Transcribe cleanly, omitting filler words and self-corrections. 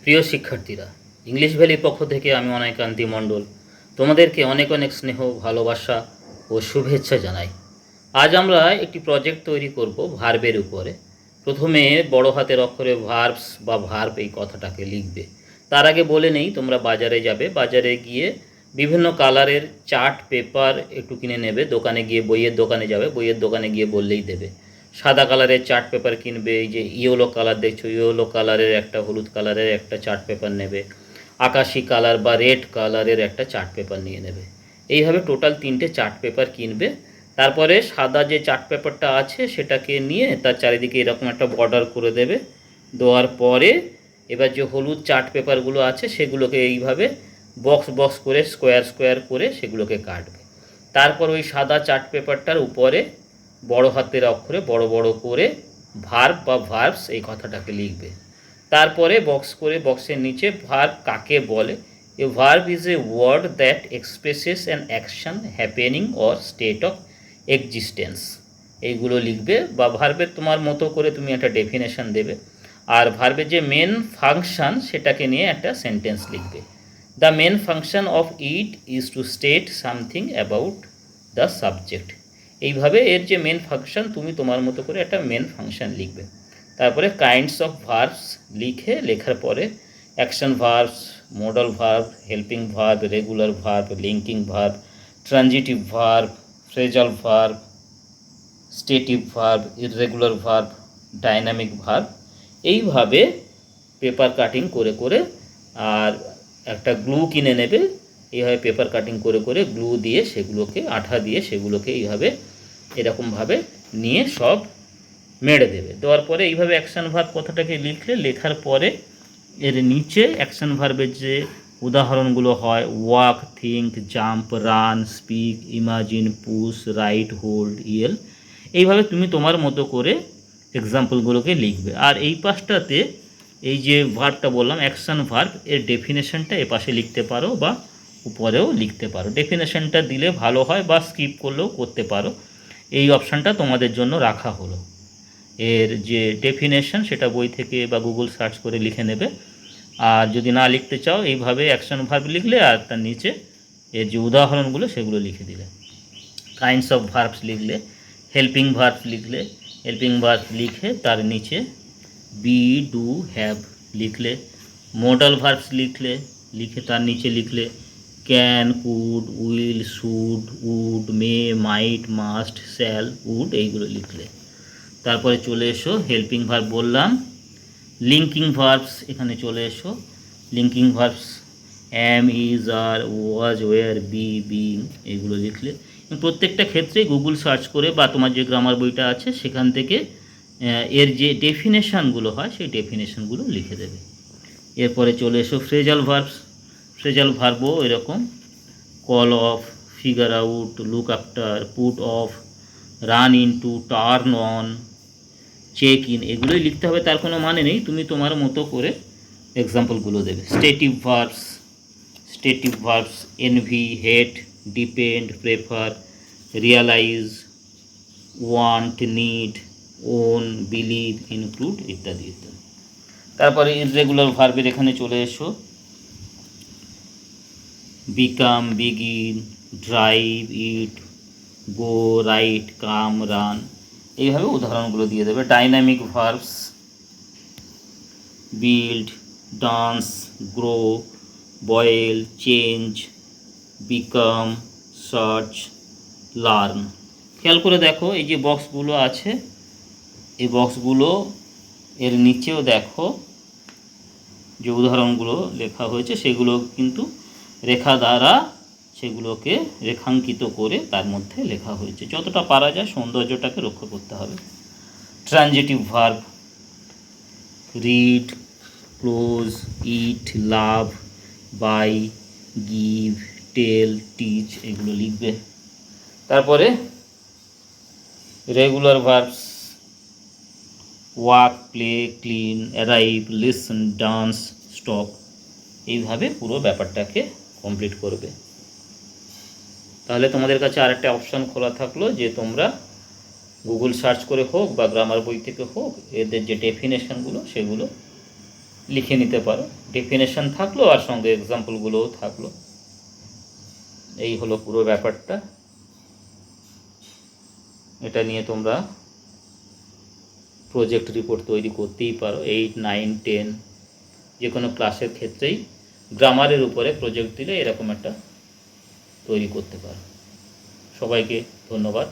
প্রিয় শিক্ষার্থীরা, ইংলিশ ভ্যালির পক্ষ থেকে আমি অনায়কান্তি মণ্ডল তোমাদেরকে অনেক অনেক স্নেহ, ভালোবাসা ও শুভেচ্ছা জানাই। আজ আমরা একটি প্রজেক্ট তৈরি করব ভার্বের উপরে। প্রথমে বড় হাতের অক্ষরে ভার্বস বা ভার্ব এই কথাটাকে লিখবে। তার আগে বলে নেই, তোমরা বাজারে যাবে, বাজারে গিয়ে বিভিন্ন কালারের চার্ট পেপার একটু কিনে নেবে। দোকানে গিয়ে, বইয়ের দোকানে যাবে, বইয়ের দোকানে গিয়ে বললেই দেবে। সাদা কালারের চার্ট পেপার কিনবে, এই যে ইয়েলো কালার দেখছো, ইয়েলো কালারের একটা, হলুদ কালারের একটা চার্ট পেপার নেবে, আকাশি কালার বা রেড কালারের একটা চার্ট পেপার নিয়ে নেবে। এইভাবে টোটাল 3টে চার্ট পেপার কিনবে। তারপরে সাদা যে চার্ট পেপারটা আছে সেটাকে নিয়ে তার চারিদিকে এরকম একটা বর্ডার করে দেবে। দেওয়ার পরে এবার যে হলুদ চার্ট পেপারগুলো আছে সেগুলোকে এইভাবে বক্স বক্স করে, স্কোয়ার স্কোয়ার করে সেগুলোকে কাটবে। তারপর ওই সাদা চার্ট পেপারটার উপরে বড় হাতের অক্ষরে বড় বড় করে ভার্ব বা ভার্বস এই কথাটাকে লিখবে। তারপরে বক্স করে, বক্সের নিচে ভার্ব কাকে বলে। A verb is a word that expresses an action, happening or state of existence. এইগুলো লিখবে। বা ভার্বের তোমার মতো করে তুমি একটা ডেফিনেশন দেবে। আর ভার্বের যে মেন ফাংশন সেটাকে নিয়ে একটা সেন্টেন্স লিখবে। The main function of it is to state something about the subject. এইভাবে এর যে মেন ফাংশন, তুমি তোমার মতো করে একটা মেন ফাংশন লিখবে। তারপরে কাইন্ডস অফ ভার্বস লেখার পরে action verbs, modal verb, helping verb, regular verb, linking verb, transitive verb, phrasal verb, stative verb, irregular verb, dynamic verb, এইভাবে পেপার কাটিং করে করে, আর একটা গ্লু কিনে নেবে। এইভাবে পেপার কাটিং করে করে গ্লু দিয়ে সেগুলোকে, আঠা দিয়ে সেগুলোকে এইভাবে এরকমভাবে নিয়ে সব মেরে দেবে। দেওয়ার পরে এইভাবে অ্যাকশন ভার্ব কথাটাকে লিখলে, লেখার পরে এর নিচে অ্যাকশন ভার্বের যে উদাহরণগুলো হয়, walk, think, jump, run, speak, imagine, push, right, hold, Yale, এইভাবে তুমি তোমার মতো করে এক্সাম্পলগুলোকে লিখবে। আর এই পাশটাতে এই যে ভার্বটা বললাম অ্যাকশন ভার্ব, এর ডেফিনেশনটা এ পাশে লিখতে পারো বা উপরেও লিখতে পারো। ডেফিনেশনটা দিলে ভালো হয়, বা স্কিপ করলেও করতে পারো। এই অপশানটা তোমাদের জন্য রাখা হলো। এর যে ডেফিনেশন সেটা বই থেকে বা গুগল সার্চ করে লিখে নেবে। আর যদি না লিখতে চাও, এইভাবে অ্যাকশন ভার্ব লিখলে আর তার নিচে এর যে উদাহরণগুলো সেগুলো লিখে দিলে। কাইন্ডস অফ ভার্বস লিখলে, হেল্পিং ভার্বস লিখলে, হেল্পিং ভার্ব লিখে তার নিচে বি, ডু, হ্যাভ লিখলে। মডাল ভার্বস লিখলে, লিখে তার নিচে লিখলে can, could, will, should, would, may, might, must, shall, would, এইগুলো লিখলে। তারপরে চলে এসো, হেল্পিং ভার্ব বললাম। লিঙ্কিং ভার্বস, এখানে চলে এসো। Linking verbs am, is, are, was, were, be, being, এগুলো লিখলে। প্রত্যেকটা ক্ষেত্রে গুগল সার্চ করে বা তোমার যে গ্রামার বইটা আছে সেখান থেকে এর যে ডেফিনেশানগুলো হয় সেই ডেফিনেশানগুলো লিখে দেবে। এরপরে চলে এসো ফ্রেজাল ভার্বস। ফ্রেজাল ভার্বও এরকম, call off, figure out, look after, put off, run into, turn on, check in, এগুলোই লিখতে হবে, তার কোনো মানে নেই, তুমি তোমার মতো করে এক্সাম্পলগুলো দেবে। Stative verbs, stative verbs envy, hate, depend, prefer, realise, want, need, own, believe, include, ইত্যাদি ইত্যাদি। তারপরে ইররেগুলার ভার্বের এখানে চলে এসো। Become, begin, drive, eat, go, write, come, run, এইভাবে উদাহরণগুলো দিয়ে দেবে। Dynamic verbs build, dance, grow, boil, change, become, search, learn. খেয়াল করে দেখো, এই যে বক্সগুলো আছে, এই বক্সগুলো এর নিচেও দেখো যে উদাহরণগুলো লেখা হয়েছে সেগুলো কিন্তু রেখা দ্বারা সেগুলোকে রেখাঙ্কিত করে তার মধ্যে লেখা হয়েছে। যতটা পারা যায় সৌন্দর্যটাকে রক্ষা করতে হবে। Transitive verb read, close, eat, love, buy, give, tell, teach, এগুলো লিখবে। তারপরে regular verbs walk, play, clean, arrive, listen, dance, stop, এইভাবে পুরো ব্যাপারটাকে কমপ্লিট করবে। তাহলে তোমাদের কাছে আরেকটা অপশান খোলা থাকলো যে তোমরা গুগল সার্চ করে হোক বা গ্রামার বই থেকে হোক এদের যে ডেফিনেশনগুলো সেগুলো লিখে নিতে পারো, ডেফিনেশন থাকলো আর সঙ্গে এক্সাম্পলগুলোও থাকলো। এই হলো পুরো ব্যাপারটা। এটা নিয়ে তোমরা প্রজেক্ট রিপোর্ট তৈরি করতেই পারো। 8, 9, 10 যে কোনো ক্লাসের ক্ষেত্রেই গ্রামারের উপরে প্রজেক্ট দিলে এরকম একটা তৈরি করতে পারো। সবাইকে ধন্যবাদ।